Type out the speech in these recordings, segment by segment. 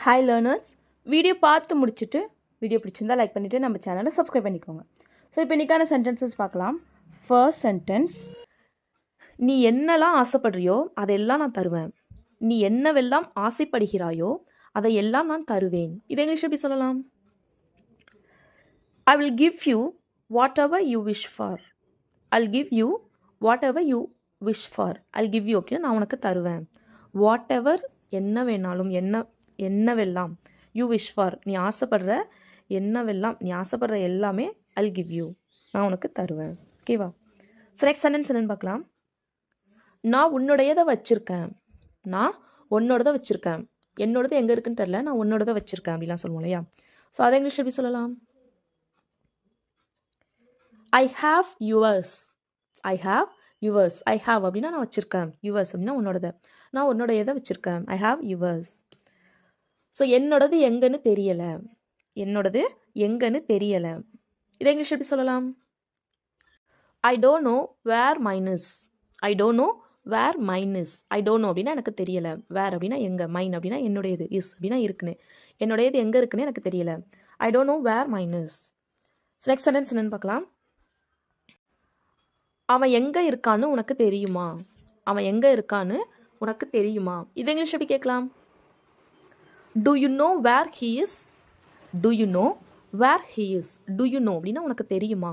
Hi learners, video பார்த்து முடிச்சுட்டு video பிடிச்சிருந்தா லைக் பண்ணிவிட்டு நம்ம சேனலை சப்ஸ்கிரைப் பண்ணிக்கோங்க. ஸோ இப்போ இன்றைக்கான சென்டென்சஸ் பார்க்கலாம். ஃபர்ஸ்ட் சென்டென்ஸ், நீ என்னெல்லாம் ஆசைப்படுறியோ அதையெல்லாம் நான் தருவேன். நீ என்னவெல்லாம் ஆசைப்படுகிறாயோ அதையெல்லாம் நான் தருவேன். இது இங்கிலீஷ் எப்படி சொல்லலாம்? I will give you what ever you wish for. I'll give you what ever you wish for. I'll give you அப்படின்னா நான் உனக்கு தருவேன். வாட் எவர் என்ன வேணாலும், என்னவெல்லாம், யூ விஷ் ஃபார் நீ ஆசைப்படுற என்னவெல்லாம், நீ ஆசைப்படுற எல்லாமே ஐல் கிவ் யூ நான் உனக்கு தருவேன். ஓகேவா? ஸோ நெக்ஸ்ட் சென்டென்ஸ் என்னன்னு பார்க்கலாம். நான் உன்னுடையதை வச்சுருக்கேன். நான் உன்னோடதை வச்சுருக்கேன். என்னோடது எங்கே இருக்குன்னு தெரில, நான் உன்னோடதை வச்சுருக்கேன் அப்படிலாம் சொல்லுவோம் இல்லையா? ஸோ அதை இங்கிலீஷ் எப்படி சொல்லலாம்? I have yours. I have yours. I have அப்படின்னா நான் வச்சுருக்கேன். யுவர்ஸ் அப்படின்னா உன்னோடதை. நான் உன்னோடையதை வச்சுருக்கேன். I have yours. ஸோ என்னோடது எங்கன்னு தெரியலை. என்னோடது எங்கன்னு தெரியலை. இதை இங்கிலீஷ் எப்படி சொல்லலாம்? I don't know where mine is. I don't know where mine is. I don't know அப்படின்னா எனக்கு தெரியலை. வேர் அப்படின்னா எங்கே, மைன் அப்படின்னா என்னுடையது, இஸ் அப்படின்னா இருக்குன்னு. என்னுடையது எங்கே இருக்குன்னு எனக்கு தெரியலை. I don't know where mine is. So next sentence என்னன்னு பார்க்கலாம். அவன் எங்கே இருக்கான்னு உனக்கு தெரியுமா? அவன் எங்கே இருக்கான்னு உனக்கு தெரியுமா? இது இங்கிலீஷ் எப்படி கேட்கலாம்? Do you know where he is? Do you know where he is? Do you know அப்படின்னா உனக்கு தெரியுமா?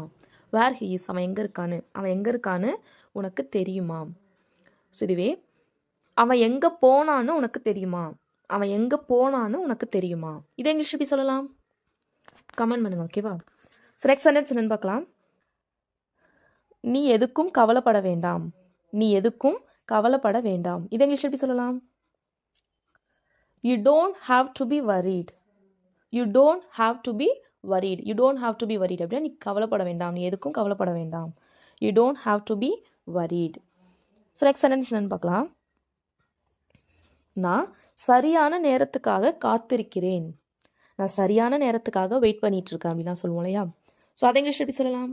Where he is, அவன் எங்கே இருக்கான்னு, அவன் எங்கே இருக்கான்னு உனக்கு தெரியுமா? ஸோ இதுவே அவன் எங்கே போனான்னு உனக்கு தெரியுமா? அவன் எங்கே போனான்னு உனக்கு தெரியுமா? இதை இங்கிலீஷ் எப்படி சொல்லலாம்? கமெண்ட் பண்ணுங்க. ஓகேவா? ஸோ நெக்ஸ்ட் சென்டென்ஸ் என்னன்னு பார்க்கலாம். நீ எதுக்கும் கவலைப்பட வேண்டாம். நீ எதுக்கும் கவலைப்பட வேண்டாம். இதை இங்கிலீஷ் எப்படி சொல்லலாம்? You don't have to be worried. You don't have to be worried. You don't have to be worried அப்படின்னா நீ கவலைப்பட வேண்டாம். நீ எதுக்கும் கவலைப்பட வேண்டாம். You don't have to be worried. So next sentence என்னன்னு பார்க்கலாம். நான் சரியான நேரத்துக்காக காத்திருக்கிறேன். நான் சரியான நேரத்துக்காக வெயிட் பண்ணிட்டு இருக்கேன் அப்படிலாம் சொல்லுவோம் இல்லையா? ஸோ அதை இங்கிலீஷ் எப்படி சொல்லலாம்?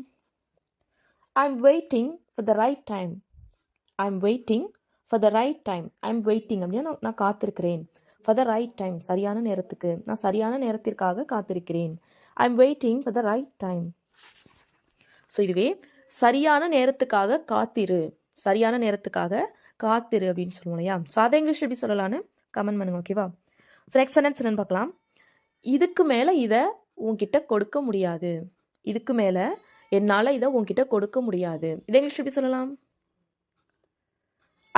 I'm waiting for the right time. I'm waiting for the right time. I'm waiting அப்படின்னா நான் காத்திருக்கிறேன். For the right time, சரியான நேரத்துக்கு, நான் சரியான நேரத்திற்காக காத்திருக்கிறேன். I'm waiting for the right time. So இதுவே சரியான நேரத்துக்காக காத்திரு, சரியான நேரத்துக்காக காத்திரு அப்படின்னு சொல்லுவோம் இல்லையா? ஸோ அதை இங்கிலீஷ் எப்படி சொல்லலான்னு கமெண்ட் பண்ணுங்க. ஓகேவா? ஸோ நெக்ஸ்ட் சென்டென்ஸ் என்னன்னு பார்க்கலாம். இதுக்கு மேலே இதை உன்கிட்ட கொடுக்க முடியாது. இதுக்கு மேலே என்னால் இதை உன்கிட்ட கொடுக்க முடியாது. இதை இங்கிலீஷ் எப்படி சொல்லலாம்?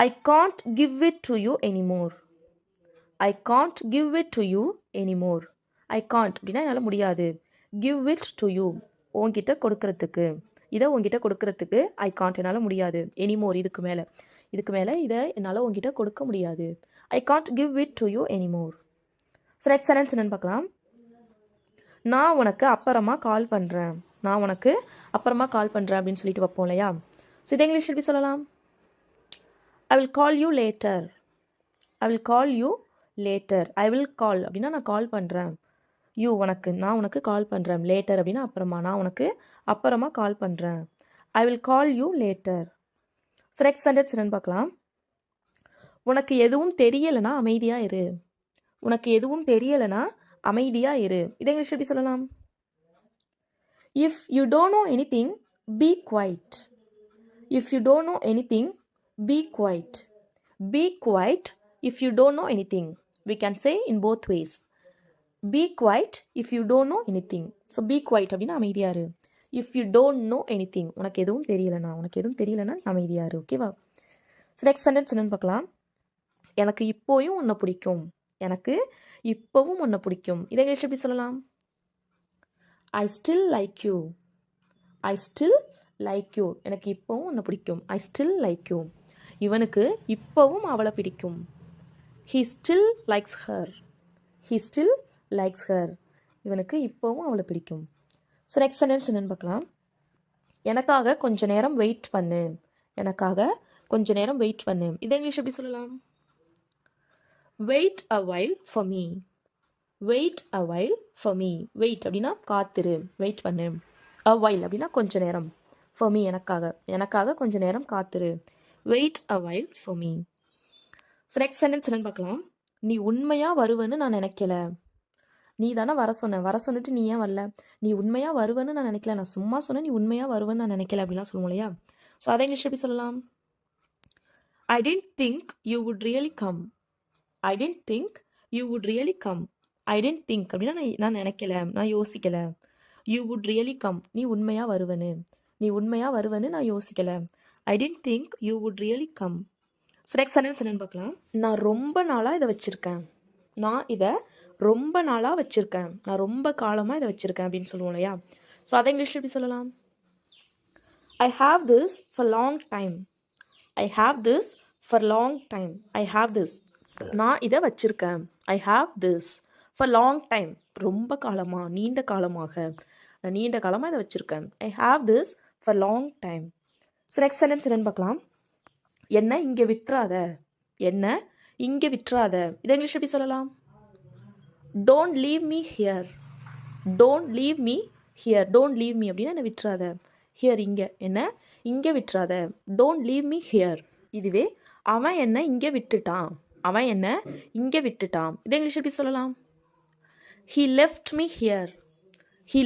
I can't give it to you anymore. I can't give it to you anymore. I can't அப்படின்னா என்னால் முடியாது. Give it to you உன்கிட்ட கொடுக்கறதுக்கு, இதை உன்கிட்ட கொடுக்கறதுக்கு I can't என்னால் முடியாது. anymore இதுக்கு மேலே இதை என்னால் உன்கிட்ட கொடுக்க முடியாது. I can't give it to you anymore. So next sentence என்னன்னு பார்க்கலாம். நான் உனக்கு அப்புறமா கால் பண்ணுறேன். நான் உனக்கு அப்புறமா கால் பண்ணுறேன் அப்படின்னு சொல்லிட்டு வைப்போம் இல்லையா? ஸோ இதை இங்கிலீஷ் எப்படி சொல்லலாம்? I will call you later. I will call you later. I will call அப்படின்னா நான் கால் பண்ணுறேன். யூ உனக்கு, நான் உனக்கு கால் பண்ணுறேன். லேட்டர் அப்படின்னா அப்புறமா, நான் உனக்கு அப்புறமா கால் பண்ணுறேன். I will call you later. So next sentence என்னன்னு பார்க்கலாம். உனக்கு எதுவும் தெரியலைன்னா அமைதியாக இரு. உனக்கு எதுவும் தெரியலைன்னா அமைதியாக இரு. இதை இங்கிலீஷ் எப்படி சொல்லலாம்? If you don't know anything be quiet. If you don't know anything be quiet. Be quiet if you don't know anything. We can say in both ways. Be quiet if you don't know anything. So be quiet அப்படின்னா அமைதியா இரு. If you don't know anything, உனக்கு எதுவும் தெரியலனா நீ அமைதியா இரு. ஓகேவா? ஸோ நெக்ஸ்ட் சென்டென்ஸ் என்னன்னு பார்க்கலாம். எனக்கு இப்போவும் உன்னை பிடிக்கும். எனக்கு இப்போவும் உன்னை பிடிக்கும். இதை இங்கிலீஷ் எப்படி சொல்லலாம்? I still like you. I still like you. எனக்கு இப்போவும் உன்னை பிடிக்கும். I still like you. இவனுக்கு இப்போவும் அவளை பிடிக்கும். He still likes her. He still likes her. இவனுக்கு இப்போவும் அவளை பிடிக்கும். ஸோ நெக்ஸ்ட் சென்டென்ஸ் என்னன்னு பார்க்கலாம். எனக்காக கொஞ்ச நேரம் வெயிட் பண்ணு. எனக்காக கொஞ்ச நேரம் வெயிட் பண்ணு. இதை இங்கிலீஷ் எப்படி சொல்லலாம்? Wait a while for me. Wait a while for me. Wait அப்படின்னா காத்திரு, வெயிட் பண்ணு. A while அப்படின்னா கொஞ்ச நேரம். For me எனக்காக கொஞ்ச நேரம் காத்திரு. Wait a while for me. So next sentence என்னன்னு பார்க்கலாம். நீ உண்மையாக வருவேன்னு நான் நினைக்கல. நீ தானே வர சொன்னிட்டு நீ ஏன் வரல? நீ உண்மையாக வருவேன்னு நான் நினைக்கல, நான் சும்மா சொன்னேன், நீ உண்மையாக வருவேன்னு நான் நினைக்கல அப்படிலாம் சொல்லுவோம் இல்லையா? ஸோ அதை இங்கிலீஷ் எப்படி சொல்லலாம்? I didn't think you would really come. I didn't think you would really come. I didn't think அப்படின்னா நான் நினைக்கல, நான் யோசிக்கல. You would really come, நீ உண்மையாக வருவேன்னு நான் யோசிக்கல. I didn't think you would really come. So next sentence என்னன்னு பார்க்கலாம். நான் ரொம்ப நாளாக இதை வச்சுருக்கேன். நான் ரொம்ப காலமாக இதை வச்சுருக்கேன் அப்படின்னு சொல்லுவோம் இல்லையா? ஸோ அதை இங்கிலீஷில் எப்படி சொல்லலாம்? I have this for long time. I have this for long time. I have this, நான் இதை வச்சுருக்கேன். I have this for long time, ரொம்ப காலமாக, நீண்ட காலமாக இதை வச்சுருக்கேன். I have this for long time. So next sentence என்னன்னு பார்க்கலாம். என்ன இங்கே விட்டுறாத. இதை இங்கிலீஷ் எப்படி சொல்லலாம்? Don't leave me here. Don't leave me அப்படின்னா என்ன விட்டுறாத. ஹியர் இங்கே, என்ன இங்கே விட்டுறாத. Don't leave me here. இதுவே அவன் என்ன இங்கே விட்டுட்டான். இதை இங்கிலீஷ் எப்படி சொல்லலாம்? He left me here. He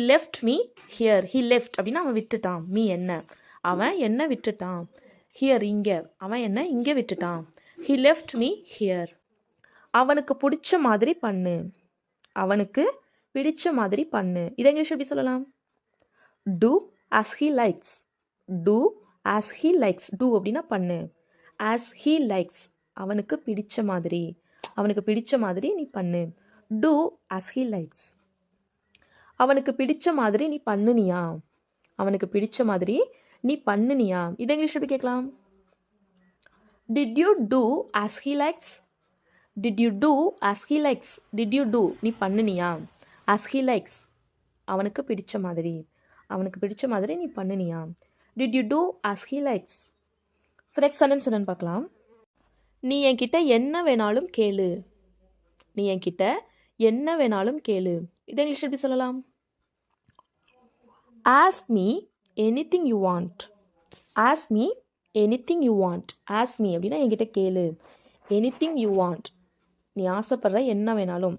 left அப்படின்னா அவன் விட்டுட்டான். மீ என்ன, அவன் என்ன விட்டுட்டான். ஹியர் இங்கே, அவன் என்ன இங்கே விட்டுட்டான். He left me here. அவனுக்கு பிடிச்ச மாதிரி பண்ணு. இதை இங்கிலீஷ் எப்படி சொல்லலாம்? Do as he likes. Do அப்படின்னா பண்ணு. As he likes, அவனுக்கு பிடிச்ச மாதிரி நீ பண்ணு. Do as he likes. அவனுக்கு பிடிச்ச மாதிரி நீ பண்ணுனியா. இதை இங்கிலீஷ் எப்படி கேட்கலாம்? Did you do as he likes? நீ பண்ணுனியா. As he likes, அவனுக்கு பிடிச்ச மாதிரி நீ பண்ணுனியா. Did you do as he likes? So next sentence என்னன்னு பார்க்கலாம். நீ என்கிட்ட என்ன வேணாலும் கேளு. இதை இங்கிலீஷ் எப்படி சொல்லலாம்? Ask me anything you want. அப்படின்னா என்கிட்ட கேளு. Anything you want, நீ ஆசைப்படுற என்ன வேணாலும்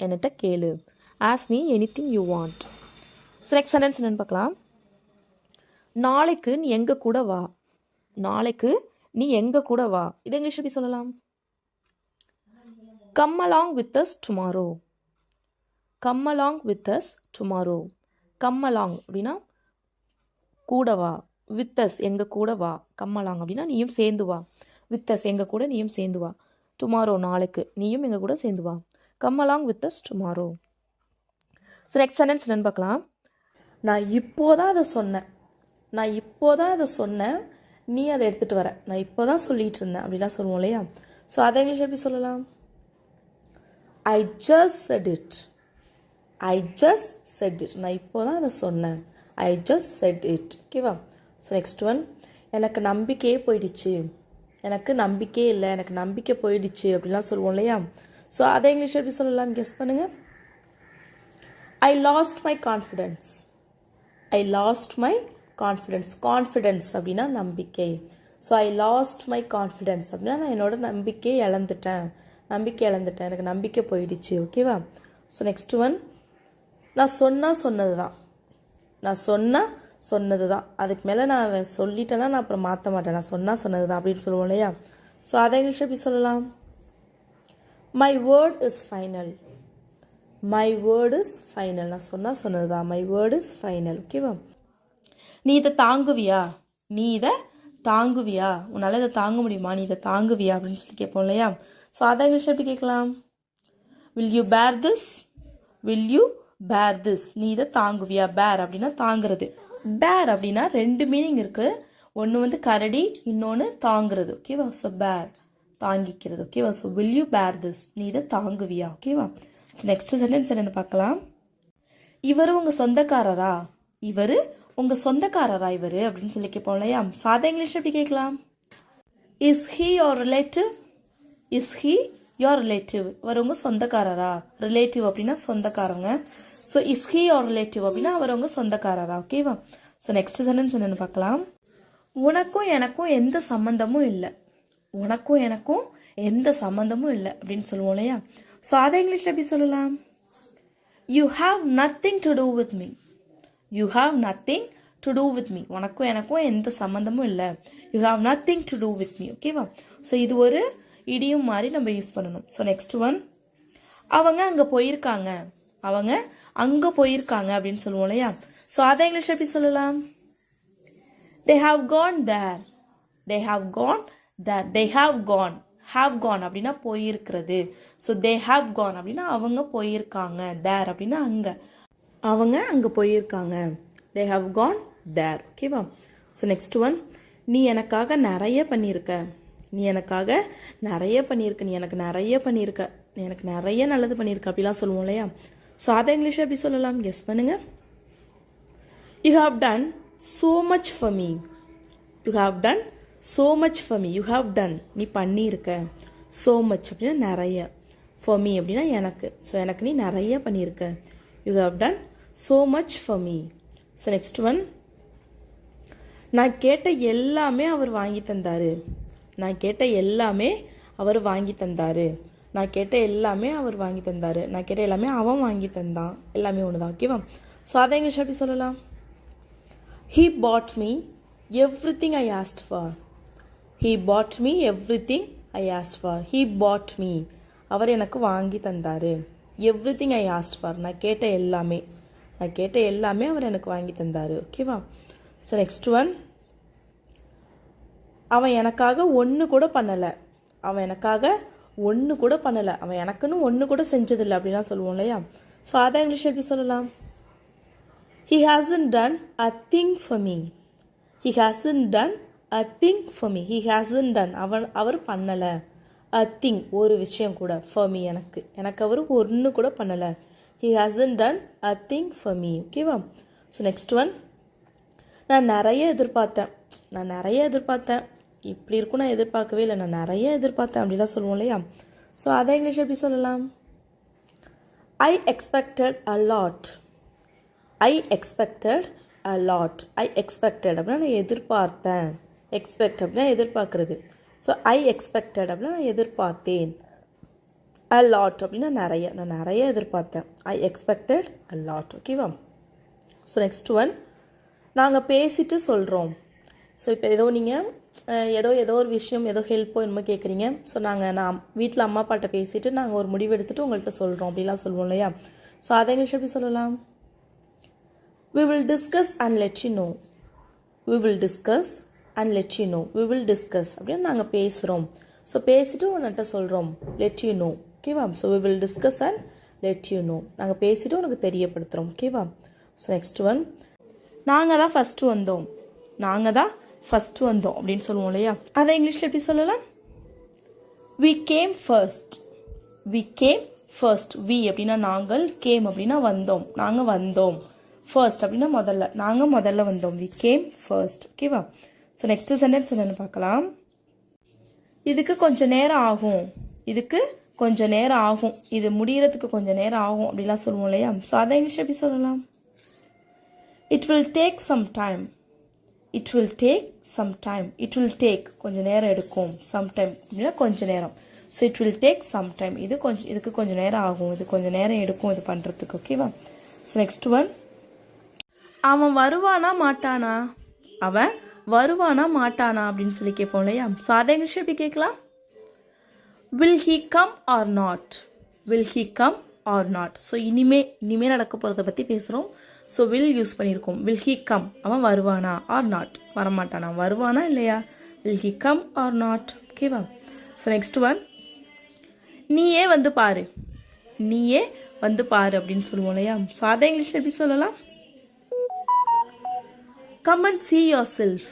என்கிட்ட கேளு. Ask me anything you want. So next sentence என்னன்னு பார்க்கலாம். நாளைக்கு நீ எங்கள் கூட வா. இதை இங்கிலீஷ் எப்படி சொல்லலாம்? Come along with us tomorrow. Come along அப்படின்னா கூட வா. With us, எங்கள் கூட வா. Come along அப்படின்னா நீயும் சேர்ந்து வா. With us, எங்கள் கூட நீயும் சேர்ந்து வா. Tomorrow, நாளைக்கு நீயும் எங்கள் கூட சேர்ந்து வா. Come along with us tomorrow. So next sentence என்னன்னு பார்க்கலாம். நான் இப்போதான் அதை சொன்னேன், நீ அதை எடுத்துகிட்டு வர. நான் இப்போ தான் சொல்லிகிட்டு இருந்தேன் அப்படிலாம் சொல்லுவோம் இல்லையா? ஸோ அதை இங்கிலீஷ் எப்படி சொல்லலாம்? I just said it. நான் இப்போ தான் அதை சொன்னேன். I just said it. ஓகேவா? ஸோ நெக்ஸ்ட் ஒன், எனக்கு நம்பிக்கையே போயிடுச்சு. எனக்கு நம்பிக்கையே இல்லை, எனக்கு நம்பிக்கை போயிடுச்சு அப்படிலாம் சொல்லுவோம் இல்லையா? ஸோ அதை இங்கிலீஷ் எப்படி சொல்லலாம்? கெஸ் பண்ணுங்கள். I lost my confidence. Confidence அப்படின்னா நம்பிக்கை. So I lost my confidence அப்படின்னா நான் என்னோட நம்பிக்கையை இழந்துட்டேன். எனக்கு நம்பிக்கை போயிடுச்சு. ஓகேவா? ஸோ நெக்ஸ்ட் ஒன், நான் சொன்னது தான். அதுக்கு மேலே நான் சொல்லிட்டேன்னா நான் அப்புறம் மாற்ற மாட்டேன். நான் சொன்னது தான் அப்படின்னு சொல்லுவோம் இல்லையா? ஸோ அதை இங்கிலீஷ் எப்படி சொல்லலாம்? My word is final. நான் சொன்னது தான். My word is final. ஓகேவா? நீ இதை தாங்குவியா. உன்னால் இதை தாங்க முடியுமா? நீ இதை தாங்குவியா அப்படின்னு சொல்லி கேட்போம் இல்லையா? ஸோ அதை இங்கிலீஷ் எப்படி கேட்கலாம்? Will you bear this? நீ இதை தாங்குவியா. பேர் அப்படின்னா தாங்கிறது. பேர் அப்படின்னா ரெண்டு மீனிங் இருக்குது. ஒன்று வந்து கரடி, இன்னொன்று தாங்கிறது. ஓகேவா? ஸோ பேர் தாங்கிக்கிறது. ஓகேவா? So will you bear this? நீ இதை தாங்குவியா. ஓகேவா? ஸோ நெக்ஸ்ட் சென்டென்ஸ் என்னென்னு பார்க்கலாம். இவர் உங்கள் சொந்தக்காரரா அப்படின்னு சொல்லி கேட்போம் இல்லையா? ஸோ அதை இங்கிலீஷ் எப்படி கேட்கலாம்? Is he your relative? அவர் உங்கள் சொந்தக்காரரா. ரிலேட்டிவ் அப்படின்னா சொந்தக்காரங்க. So is he your relative அப்படின்னா அவர் உங்கள் சொந்தக்காரரா. ஓகேவா? ஸோ நெக்ஸ்ட் சென்டென்ஸ் என்னென்னு பார்க்கலாம். உனக்கும் எனக்கும் எந்த சம்மந்தமும் இல்லை. எந்த சம்மந்தமும் இல்லை அப்படின்னு சொல்லுவோம் இல்லையா. ஸோ அதை இங்கிலீஷில் எப்படி சொல்லலாம்? You have nothing to do with me. You have nothing to do with me. உனக்கும் எனக்கும் எந்த சம்மந்தமும் இல்லை. You have nothing to do with me. ஓகேவா? ஸோ இது ஒரு இடியும் மாதிரி நம்ம யூஸ் பண்ணணும். ஸோ நெக்ஸ்ட் ஒன், அவங்க அங்கே போயிருக்காங்க. அவங்க அங்கே போயிருக்காங்க அப்படின்னு சொல்லுவோம் இல்லையா. ஸோ அதை இங்கிலீஷ் எப்படி சொல்லலாம்? they have gone there. they have gone there. they have gone அப்படின்னா போயிருக்கிறது. ஸோ they have gone அப்படின்னா அவங்க போயிருக்காங்க. there அப்படின்னா அங்கே, அவங்க அங்கே போயிருக்காங்க. they have gone there. ஓகேவா? ஸோ நெக்ஸ்ட் ஒன், நீ எனக்காக நிறைய பண்ணியிருக்க. நீ எனக்காக நிறைய பண்ணியிருக்க. நீ எனக்கு நிறைய பண்ணியிருக்க. நீ எனக்கு நிறைய நல்லது பண்ணியிருக்க அப்படிலாம் சொல்லுவோம் இல்லையா. ஸோ அதை இங்கிலீஷ் எப்படி சொல்லலாம்? கெஸ் பண்ணுங்க. You have done so much for me. you have done so much for me. you have done நீ பண்ணியிருக்க. so much அப்படின்னா நிறைய. for me அப்படின்னா எனக்கு. ஸோ எனக்கு நீ நிறைய பண்ணியிருக்க. you have done so much for me. So next one, நான் கேட்ட எல்லாமே அவர் வாங்கி தந்தார். நான் கேட்ட எல்லாமே அவர் வாங்கி தந்தார். நான் கேட்ட எல்லாமே அவர் வாங்கி தந்தார். நான் கேட்ட எல்லாமே அவன் வாங்கி தந்தான். எல்லாமே ஒன்று தான். ஓகேவா? ஸோ அதை இங்கிலீஷ் எப்படி சொல்லலாம்? He bought me everything I asked for. He bought me everything I asked for. He bought me. அவர் எனக்கு வாங்கி தந்தார். everything I asked for. நான் கேட்ட எல்லாமே. நான் கேட்ட எல்லாமே அவர் எனக்கு வாங்கி தந்தார். ஓகேவா? ஸோ நெக்ஸ்ட் ஒன், அவன் எனக்காக ஒன்று கூட பண்ணலை. அவன் எனக்காக ஒன்று கூட பண்ணலை. அவன் எனக்குன்னு ஒன்று கூட செஞ்சதில்லை அப்படிலாம் சொல்லுவோம் இல்லையா. ஸோ அதை இங்கிலீஷ் எப்படி சொல்லலாம்? He hasn't done a thing for me. He hasn't done a thing for me. He hasn't done. அவர் பண்ணலை. a thing ஒரு விஷயம் கூட. for me எனக்கு அவர் ஒன்று கூட பண்ணலை. He hasn't done a thing for me. ஓகேவா? ஸோ நெக்ஸ்ட் ஒன், நான் நிறைய எதிர்பார்த்தேன். இப்படி இருக்கும் நான் எதிர்பார்க்கவே இல்லை. நான் நிறைய எதிர்பார்த்தேன் அப்படிலாம் சொல்லுவோம் இல்லையா. ஸோ அதை இங்கிலீஷ் எப்படி சொல்லலாம்? I expected a lot. I expected a lot. I expected அப்படின்னா நான் எதிர்பார்த்தேன். expect அப்படின்னா எதிர்பார்க்கறது. ஸோ I expected அப்படின்னா நான் எதிர்பார்த்தேன். a lot அப்படின்னா நிறைய. நான் நிறைய எதிர்பார்த்தேன். I expected a lot. ஓகேவா? ஸோ நெக்ஸ்ட் ஒன், நாங்கள் பேசிட்டு சொல்கிறோம். ஸோ இப்போ நீங்கள் ஏதோ ஒரு விஷயம், ஏதோ ஹெல்ப்போ என்னமோ கேட்குறீங்க. ஸோ நான் வீட்டில் அம்மா அப்பாட்ட பேசிவிட்டு நாங்கள் ஒரு முடிவு எடுத்துகிட்டு உங்கள்கிட்ட சொல்கிறோம் அப்படிலாம் சொல்லுவோம் இல்லையா. ஸோ அதை இங்கிலீஷ் எப்படி சொல்லலாம்? We will discuss and let you know. We will discuss and let you know. We will discuss அப்படின்னா நாங்கள் பேசுகிறோம். ஸோ பேசிவிட்டு உன்கிட்ட சொல்கிறோம். let you know. ஓகேவா? So we will discuss and let you know. நாங்கள் பேசிவிட்டு உனக்கு தெரியப்படுத்துகிறோம். ஓகேவா? ஸோ நெக்ஸ்ட் ஒன், நாங்கள் தான் ஃபஸ்ட்டு வந்தோம். அப்படின்னு சொல்லுவோம் இல்லையா. அதை இங்கிலீஷில் எப்படி சொல்லலாம்? we came first. we came first. we அப்படின்னா நாங்கள், came அப்படின்னா வந்தோம். நாங்கள் வந்தோம். first அப்படின்னா முதல்ல. நாங்கள் முதல்ல வந்தோம். we came first. ஓகேவா? ஸோ நெக்ஸ்ட் சென்டென்ஸ் என்னென்னு பார்க்கலாம். இதுக்கு கொஞ்சம் நேரம் ஆகும். இது முடிகிறதுக்கு கொஞ்சம் நேரம் ஆகும் அப்படிலாம் சொல்லுவோம் இல்லையா. ஸோ அதை இங்கிலீஷ் எப்படி சொல்லலாம்? it will take some time. it will take கொஞ்சம் நேரம் எடுக்கும். sometime அப்படின்னா கொஞ்சம் நேரம். So it will take some time. இதுக்கு கொஞ்சம் நேரம் ஆகும். இது கொஞ்சம் நேரம் எடுக்கும் இது பண்ணுறதுக்கு. ஓகேவா? ஸோ நெக்ஸ்ட் ஒன், அவன் வருவானா மாட்டானா அப்படின்னு சொல்லி கேட்போம் இல்லையா. ஸோ அதை இங்கிலீஷ் எப்படி கேட்கலாம்? will he come or not. So இனிமே நடக்க போகிறத பற்றி பேசுகிறோம். ஸோ will யூஸ் பண்ணியிருக்கோம். will he come, அவன் வருவானா, or not வரமாட்டானா, வருவானா இல்லையா. will he come or not. ஓகேவா? ஸோ நெக்ஸ்ட் ஒன், நீயே வந்து பாரு அப்படின்னு சொல்லுவோம் இல்லையா. ஸோ அதை இங்கிலீஷில் எப்படி சொல்லலாம்? come and see yourself.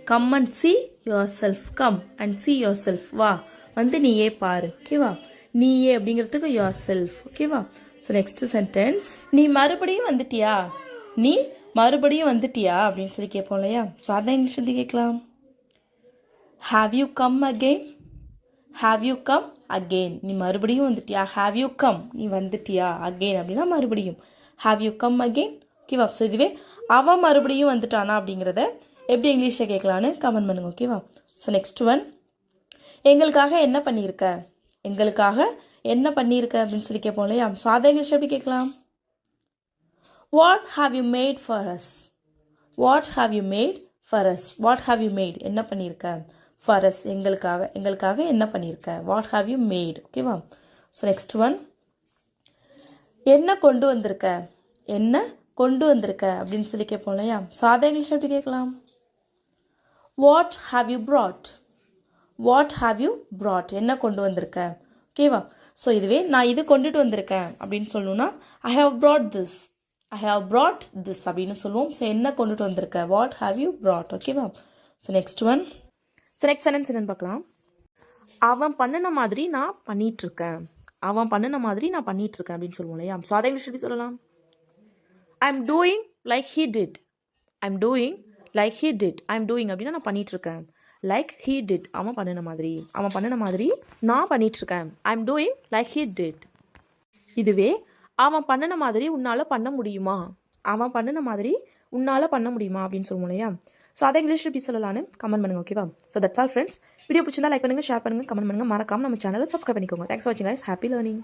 come and see yourself. வா வந்து நீயே பாரு. ஓகேவா? நீயே அப்படிங்கிறதுக்கு yourself. ஓகேவா? ஸோ நெக்ஸ்ட் சென்டென்ஸ், நீ மறுபடியும் வந்துட்டியா அப்படின்னு சொல்லி கேட்போம் இல்லையா. ஸோ அதை இங்கிலீஷ் எப்படி கேட்கலாம்? have you come again. நீ மறுபடியும் வந்துட்டியா. have you come, நீ வந்துட்டியா. again அப்படின்னா மறுபடியும். have you come again. ஓகேவா? ஸோ இதுவே அவன் மறுபடியும் வந்துட்டானா அப்படிங்கிறத எப்படி இங்கிலீஷில் கேட்கலான்னு கமெண்ட் பண்ணுங்க. ஓகேவா? ஸோ நெக்ஸ்ட் ஒன், எங்களுக்காக என்ன பண்ணியிருக்க, எங்களுக்காக என்ன பண்ணியிருக்க அப்படின்னு சொல்லி கேட்போம் இல்லையா. ஸோ அதை இங்கிலீஷ் எப்படி கேட்கலாம்? What have you made for us, what have you made for us, what have you made என்ன பண்ணியிருக்க, ஃபார் அஸ் எங்களுக்காக, எங்களுக்காக என்ன பண்ணியிருக்க, வாட் ஹாவ் யூ மேட். ஓகேவா. ஸோ நெக்ஸ்ட் ஒன், என்ன கொண்டு வந்திருக்க, என்ன கொண்டு வந்திருக்க அப்படின்னு சொல்லி கேட்போம் இல்லையா. ஸோ அதை இங்கிலீஷ் எப்படி கேட்கலாம்? What have you brought, what have you brought என்ன கொண்டு வந்திருக்க. ஓகேவா. ஸோ இதுவே நான் இது கொண்டுட்டு வந்திருக்கேன் அப்படின்னு சொல்லணும்னா I have brought this, I have brought this அப்படின்னு சொல்லுவோம். ஸோ என்ன கொண்டுட்டு வந்திருக்க, வாட் ஹாவ் யூ brought. ஓகேவா. So next one, so next sentence என்னன்னு பார்க்கலாம். அவன் பண்ணின மாதிரி நான் பண்ணிகிட்ருக்கேன், அவன் பண்ணின மாதிரி நான் பண்ணிகிட்ருக்கேன் அப்படின்னு சொல்லுவோம் இல்லையா. ஸோ அதை இங்கிலீஷ் எப்படி சொல்லலாம்? I'm doing like he did, I'm doing like he did, I'm doing அப்படின்னா நான் பண்ணிகிட்ருக்கேன், லைக் ஹீ டிட் அவன் பண்ணின மாதிரி, அவன் பண்ணின மாதிரி நான் பண்ணிகிட்ருக்கேன், I'm doing like he did. இதுவே அவன் பண்ணின மாதிரி உன்னால் பண்ண முடியுமா, அவன் பண்ணின மாதிரி உன்னால் பண்ண முடியுமா அப்படின்னு சொல்லுவோம் இல்லையா. ஸோ அதை இங்கிலீஷ் எப்படி சொல்லலான்னு கமெண்ட் பண்ணுங்கள். ஓகேவா. So that's all friends. Video பிடிச்சிருந்தா லைக் பண்ணுங்கள், ஷேர் பண்ணுங்கள், கமெண்ட் பண்ணுங்கள், மறக்காமல் நம்ம சேனலை சப்ஸ்கிரைப் பண்ணிக்கோங்க. தேங்க்ஸ் ஃபார் வாட்சிங் கைஸ். Happy learning.